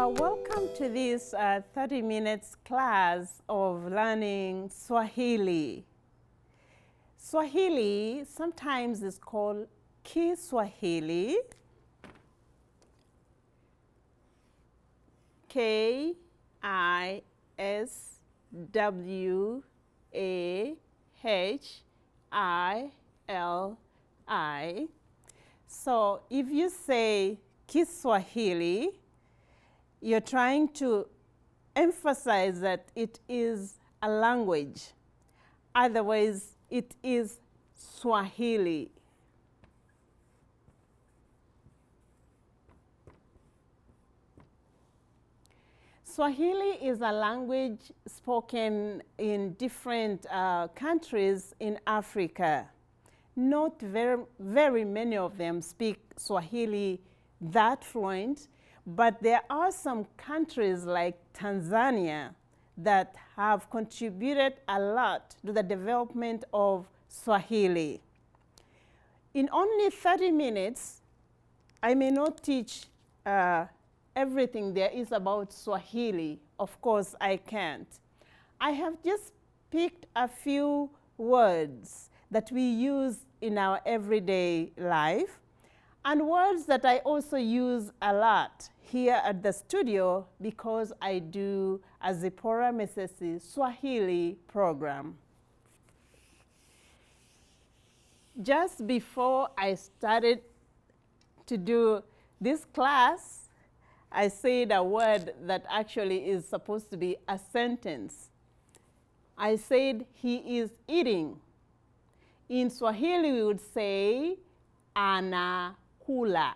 Welcome to this 30 minutes class of learning Swahili. Swahili sometimes is called Kiswahili, Kiswahili. So if you say Kiswahili, you're trying to emphasize that it is a language. Otherwise, it is Swahili. Swahili is a language spoken in different countries in Africa. Not very many of them speak Swahili that fluent, but there are some countries like Tanzania that have contributed a lot to the development of Swahili. In only 30 minutes, I may not teach everything there is about Swahili. Of course, I can't. I have just picked a few words that we use in our everyday life, and words that I also use a lot here at the studio because I do a Zipporah Mesesi Swahili program. Just before I started to do this class, I said a word that actually is supposed to be a sentence. I said, he is eating. In Swahili, we would say, anakula.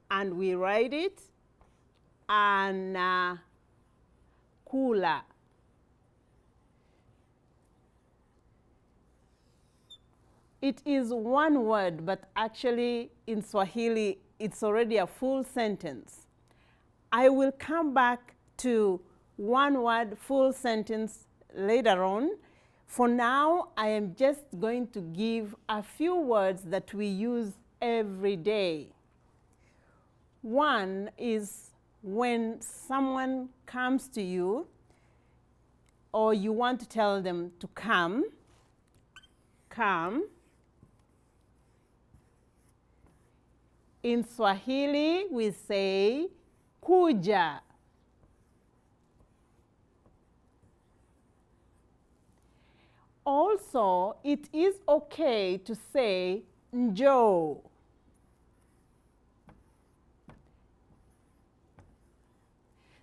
And we write it, anakula. It is one word, but actually in Swahili, it's already a full sentence. I will come back to one word, full sentence later on. For now, I am just going to give a few words that we use every day. One is when someone comes to you or you want to tell them to come. In Swahili, we say kuja. Also, it is okay to say njoo.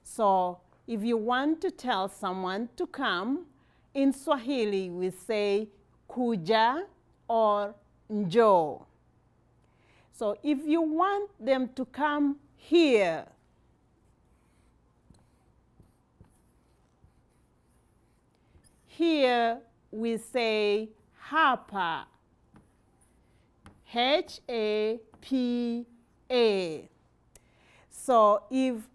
So, if you want to tell someone to come, in Swahili we say kuja or njoo. So, if you want them to come here, here we say hapa, H-A-P-A. So if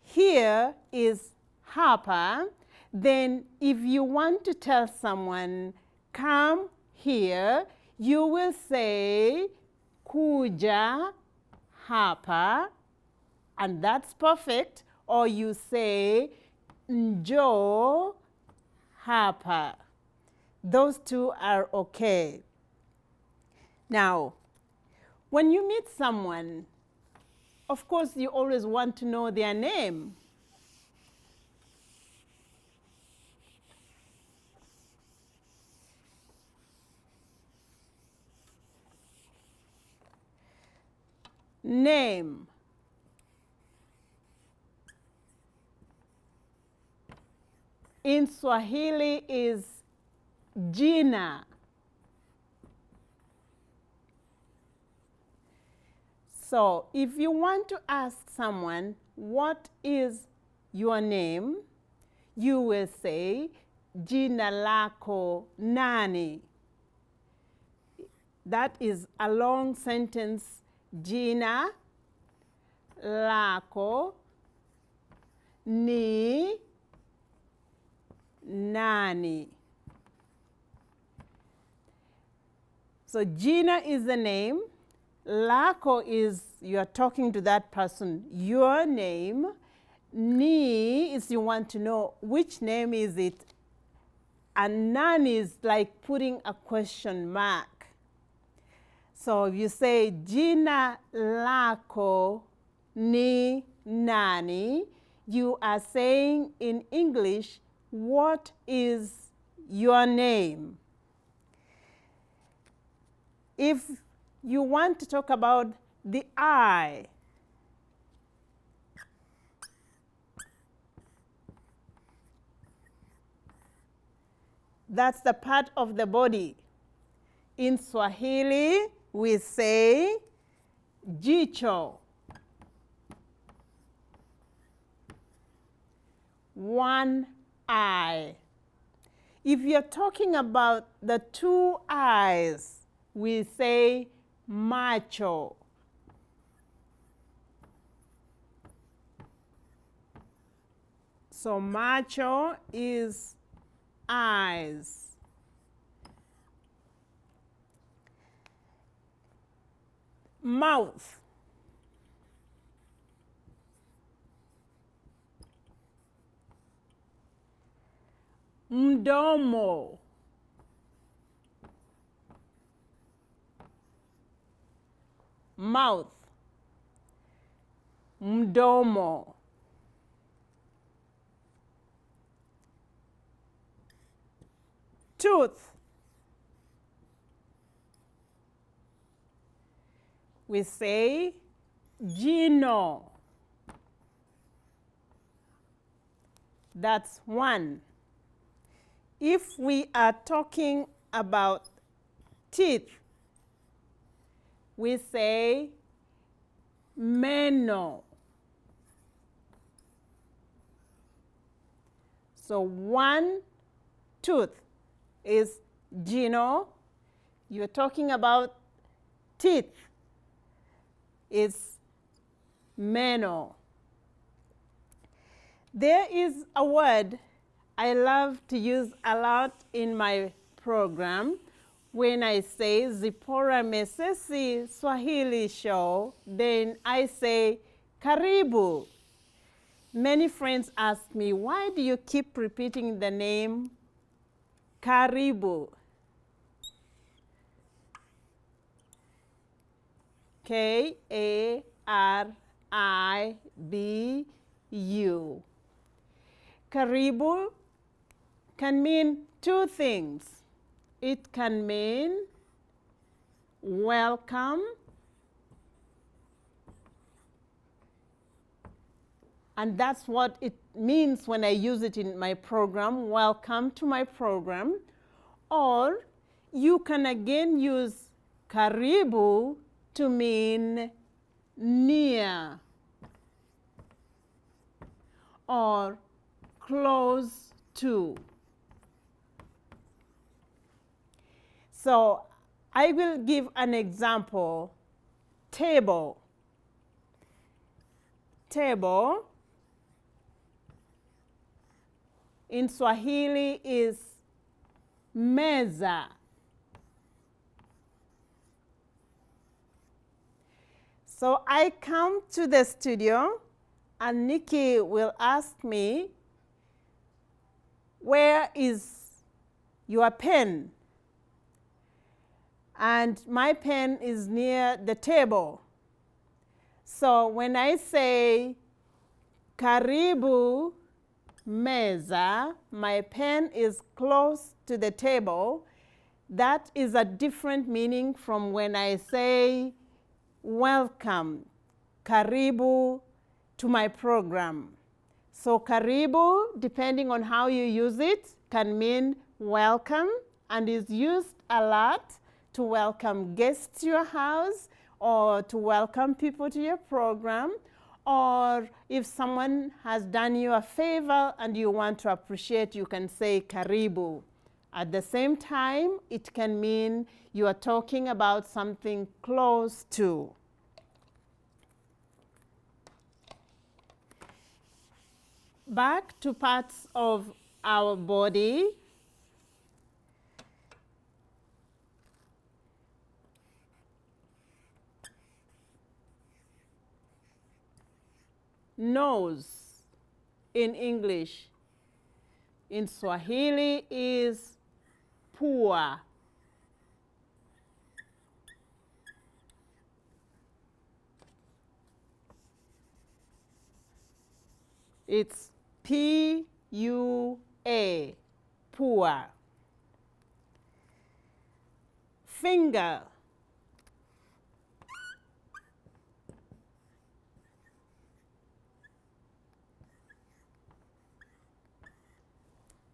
here is hapa, then if you want to tell someone, come here, you will say kuja hapa, and that's perfect. Or you say njoo hapa. Those two are okay. Now, when you meet someone, of course, you always want to know their name. Name. In Swahili is jina. So if you want to ask someone, what is your name? You will say, jina lako nani? That is a long sentence. Jina lako ni nani? So jina is the name. Lako is you are talking to that person, your name. Ni is you want to know which name is it. And nani is like putting a question mark. So if you say jina lako ni nani, you are saying in English, what is your name? If you want to talk about the eye, that's the part of the body. In Swahili, we say jicho. One eye. If you're talking about the two eyes, we say macho. So macho is eyes. Mouth. Mdomo. Mouth. Mdomo. Tooth. We say jino. That's one. If we are talking about teeth, we say meno. So one tooth is jino. You're talking about teeth. It's meno. There is a word I love to use a lot in my program. When I say Zipporah Mesesi Swahili show, then I say karibu. Many friends ask me, why do you keep repeating the name karibu? K-A-R-I-B-U. Karibu can mean two things. It can mean welcome, and that's what it means when I use it in my program, welcome to my program. Or you can again use karibu to mean near or close to. So I will give an example. Table. Table in Swahili is meza. So I come to the studio and Nikki will ask me, where is your pen? And my pen is near the table. So when I say karibu meza, my pen is close to the table. That is a different meaning from when I say welcome, karibu to my program. So karibu, depending on how you use it, can mean welcome and is used a lot to welcome guests to your house or to welcome people to your program, or if someone has done you a favor and you want to appreciate, you can say karibu. At the same time, it can mean you are talking about something close to. Back to parts of our body. Nose. in English. In Swahili is poor. It's P-U-A, poor. Finger.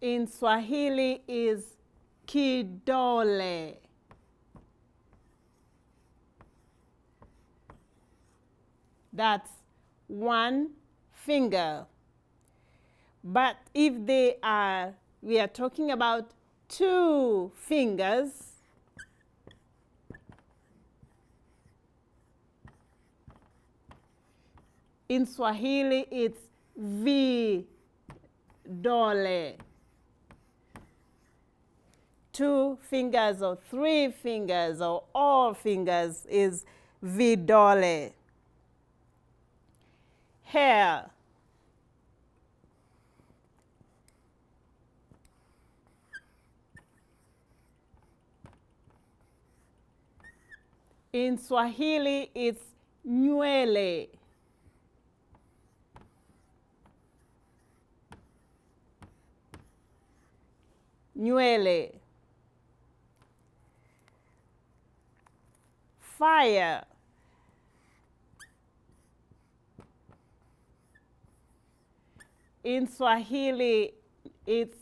In Swahili is kidole. That's one finger. But if we are talking about two fingers, in Swahili it's vidole. Two fingers or three fingers or all fingers is vidole. Hair. In Swahili, it's nywele. Nywele. Fire. In Swahili, it's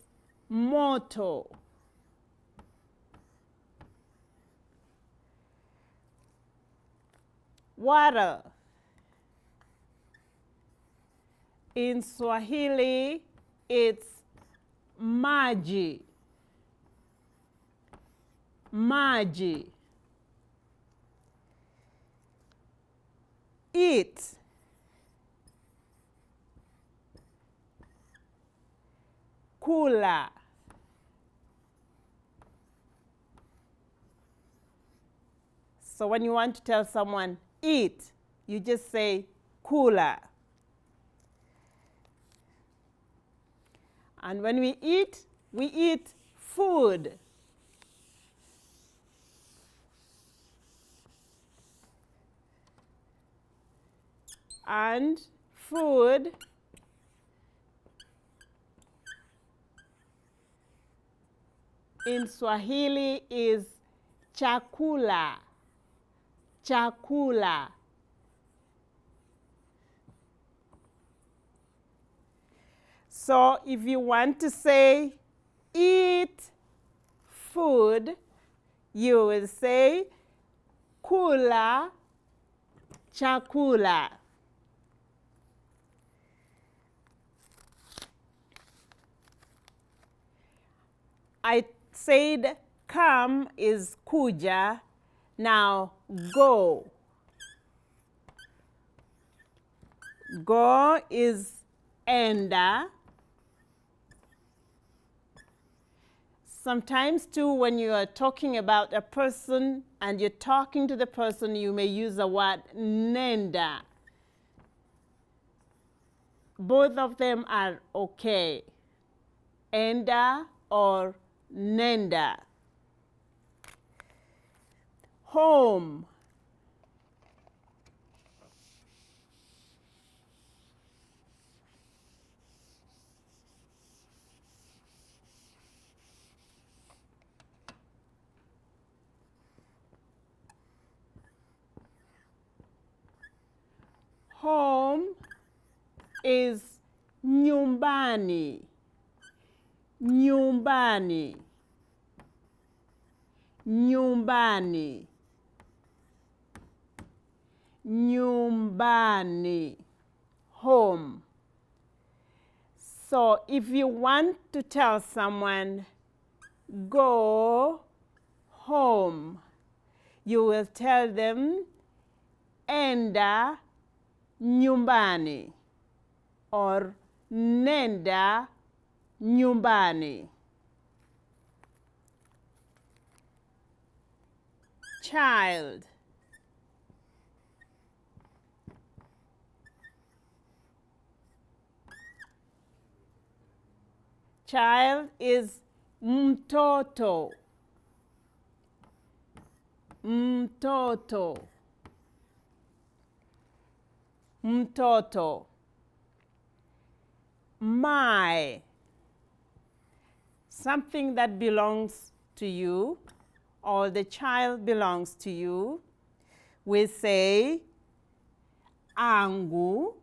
moto. Water. In Swahili, it's maji. Maji. Eat. Kula. So when you want to tell someone eat, you just say kula. And when we eat food. And food in Swahili is chakula. Chakula. So if you want to say eat food, you will say kula chakula. I said come is kuja. Now go. Go is enda. Sometimes too, when you are talking about a person and you're talking to the person, you may use the word nenda. Both of them are okay. Enda or nenda. Home. Home is nyumbani. Nyumbani. Nyumbani. Nyumbani. Home. So if you want to tell someone, go home, you will tell them, enda nyumbani or nenda nyumbani. Child. child is mtoto. Mtoto. Mtoto. My. Something that belongs to you or the child belongs to you. We say angu.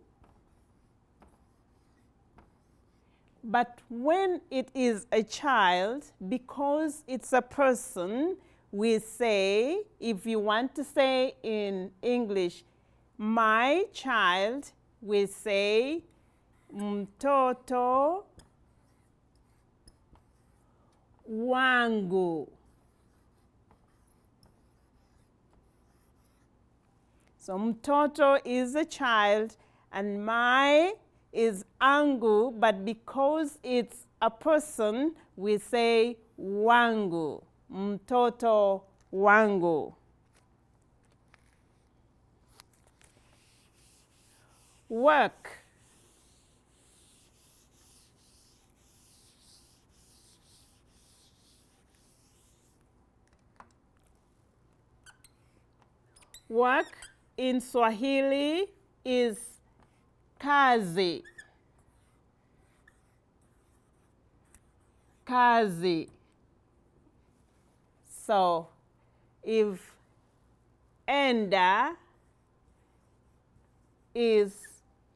But when it is a child, because it's a person, we say, if you want to say in English, my child, we say mtoto wangu. So mtoto is a child and my is angu, but because it's a person, we say wangu. Mtoto wangu. Work. Work in Swahili is kazi. Kazi. So if enda is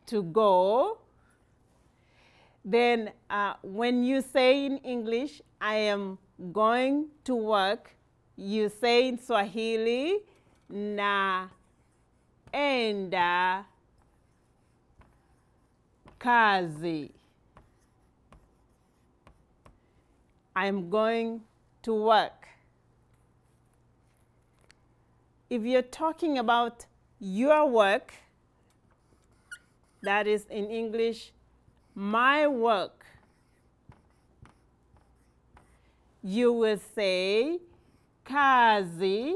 to go, then when you say in English, I am going to work, you say in Swahili, na enda kazi. I'm going to work. If you're talking about your work, that is in English, my work, you will say kazi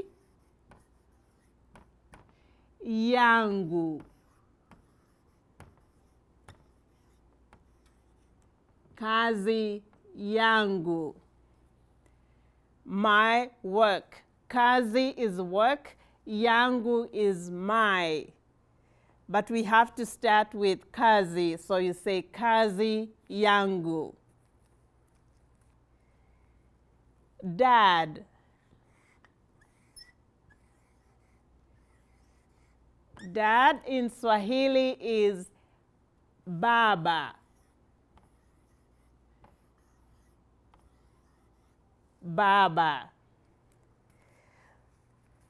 yangu. Kazi yangu. My work. Kazi is work, yangu is my. But we have to start with kazi, so you say kazi yangu. Dad. Dad in Swahili is baba. Baba.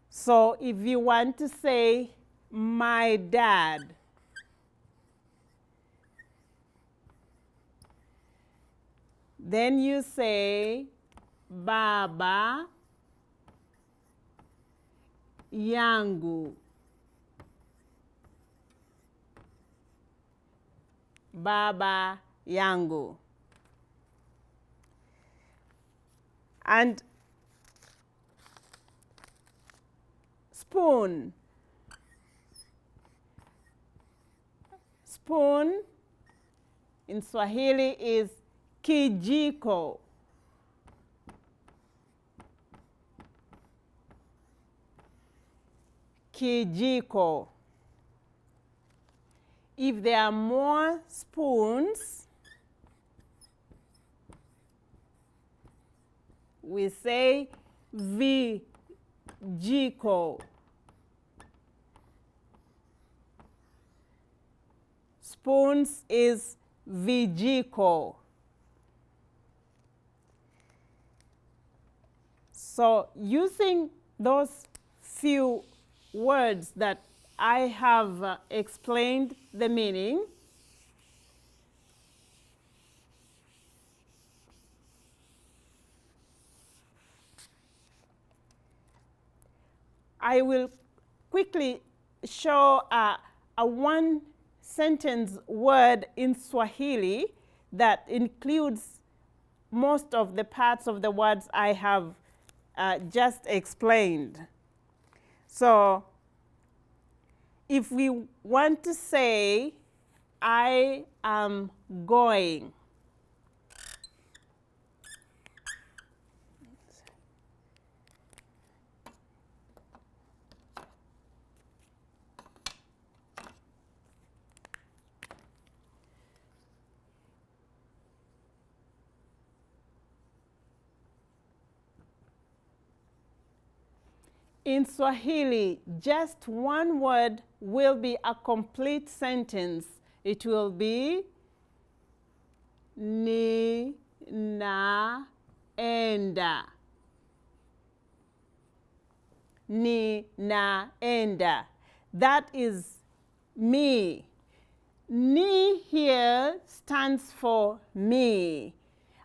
So if you want to say my dad, then you say baba yangu. Baba yangu. And spoon. Spoon in Swahili is kijiko. Kijiko. If there are more spoons, we say vijiko. Spoons is vijiko. So using those few words that I have explained the meaning, I will quickly show a one-sentence word in Swahili that includes most of the parts of the words I have just explained. So if we want to say, I am going, In Swahili, just one word will be a complete sentence. It will be ni na enda. Ni na enda. That is me. Ni here stands for me.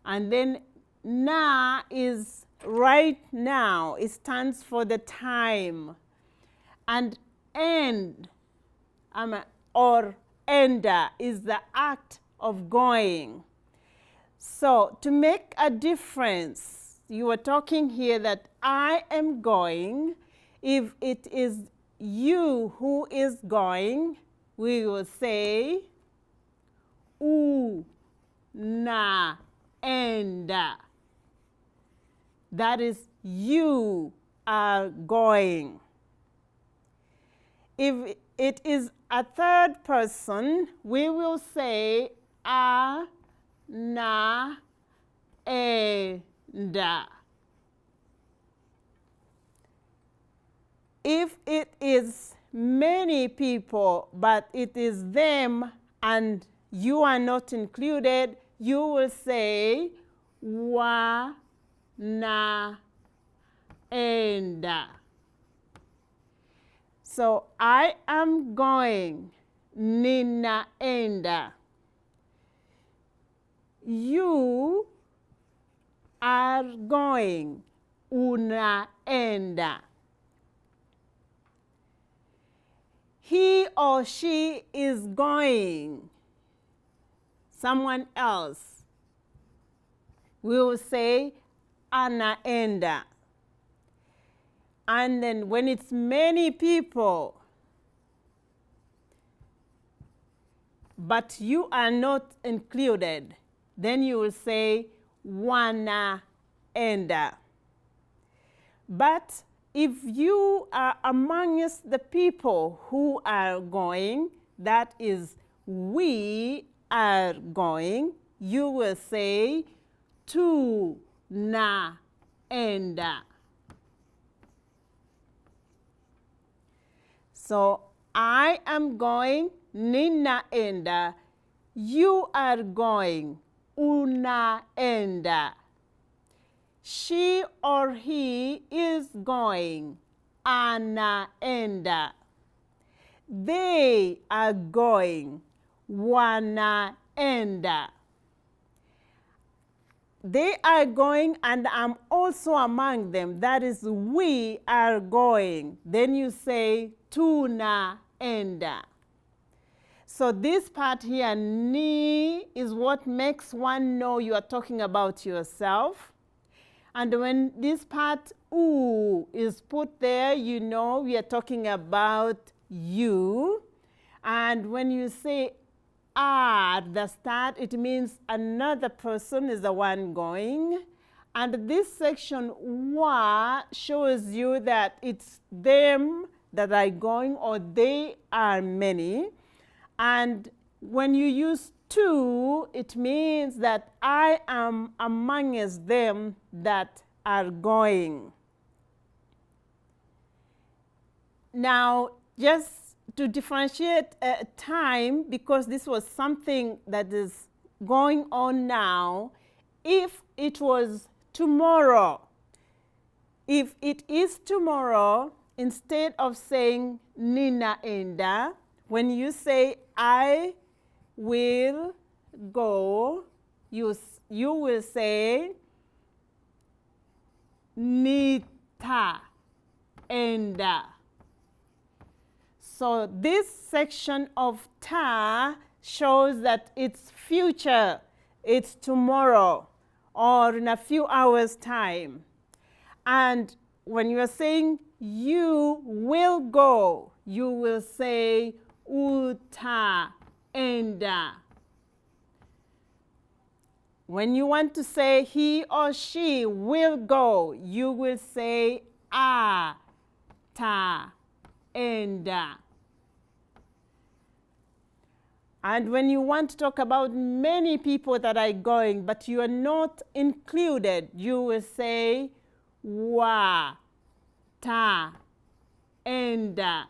And then na is right now. It stands for the time. And end or enda is the act of going. So to make a difference, you are talking here that I am going. If it is you who is going, we will say u na enda. That is, you are going. If it is a third person, we will say a na enda. If it is many people, but it is them and you are not included, you will say wa na enda. So I am going, nina enda. You are going, una enda. He or she is going, someone else. We will say anaenda. And then when it's many people, but you are not included, then you will say wanaenda. But if you are amongst the people who are going, that is, we are going, you will say tunaenda. So I am going, ninaenda. You are going, unaenda. She or he is going, anaenda. They are going, wanaenda. They are going and I'm also among them. That is, we are going. Then you say tunaenda. So this part here, ni, is what makes one know you are talking about yourself. And when this part u is put there, you know we are talking about you. And when you say at the start, it means another person is the one going. And this section wa shows you that it's them that are going, or they are many. And when you use to, it means that I am amongst them that are going. Now, just to differentiate time, because this was something that is going on now, if it was tomorrow, if it is tomorrow, instead of saying ninaenda, when you say I will go, you will say nitaenda. So this section of ta shows that it's future, it's tomorrow, or in a few hours' time. And when you are saying you will go, you will say utaenda. When you want to say he or she will go, you will say ataenda. And when you want to talk about many people that are going, but you are not included, you will say wataenda. enda.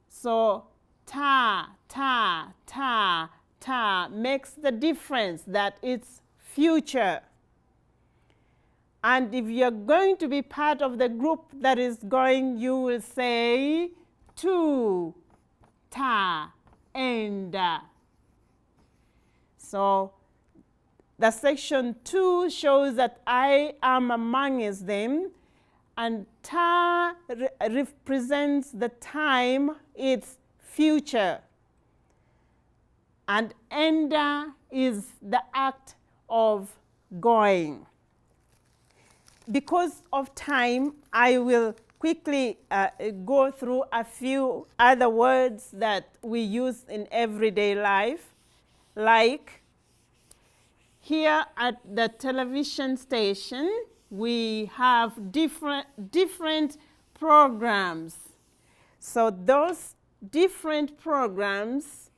So ta, ta, ta, ta makes the difference that it's future. And if you're going to be part of the group that is going, you will say tu, ta, enda. So the section 2 shows that I am amongst them, and ta represents the time, it's future. And enda is the act of going. Because of time, I will quickly go through a few other words that we use in everyday life, like here at the television station, we have different programs. So those different programs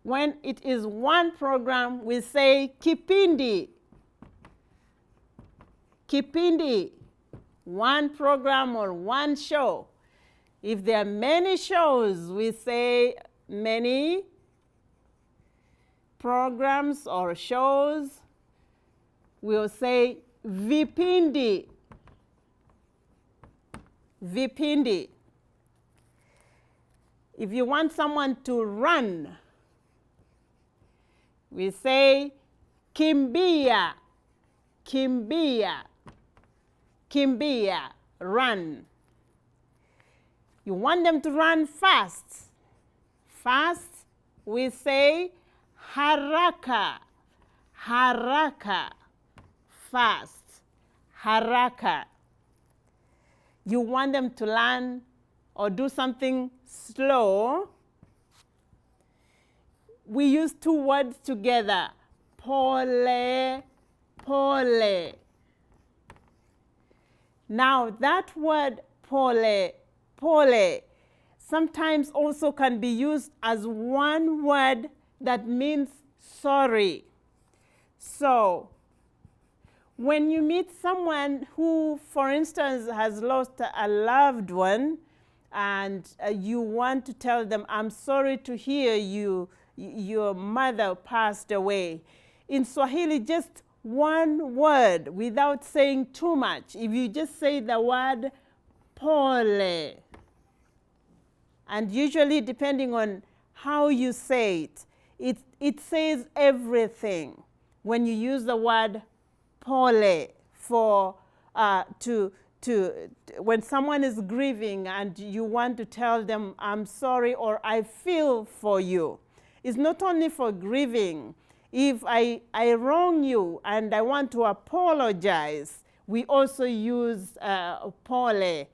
when it is one program, we say kipindi. Kipindi, one program or one show. If there are many shows, we say many programs or shows. We'll say vipindi. Vipindi. If you want someone to run, we say kimbia. Kimbia. Kimbia, run. You want them to run fast. Fast, we say haraka. Haraka, fast. Haraka. You want them to learn or do something slow. We use two words together, pole, pole. Now that word pole, pole, sometimes also can be used as one word that means sorry. So when you meet someone who, for instance, has lost a loved one, and you want to tell them, I'm sorry to hear your mother passed away. In Swahili, just one word without saying too much. If you just say the word pole, and usually depending on how you say it, it says everything when you use the word pole for when someone is grieving and you want to tell them, I'm sorry or I feel for you. It's not only for grieving. If I wrong you and I want to apologize, we also use pole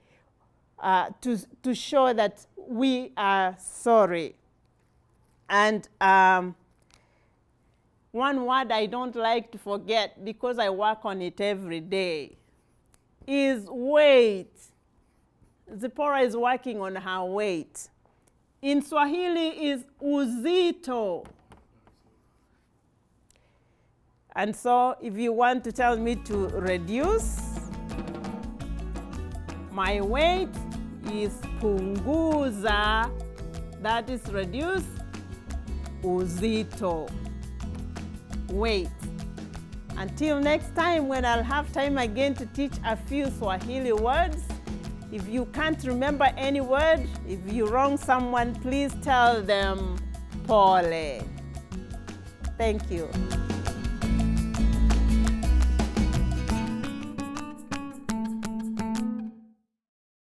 to show that we are sorry. And one word I don't like to forget because I work on it every day is weight. Zipporah is working on her weight. In Swahili is uzito. And so if you want to tell me to reduce, my weight is punguza. That is reduce, uzito, weight. Until next time when I'll have time again to teach a few Swahili words. If you can't remember any word, if you wrong someone, please tell them pole. Thank you.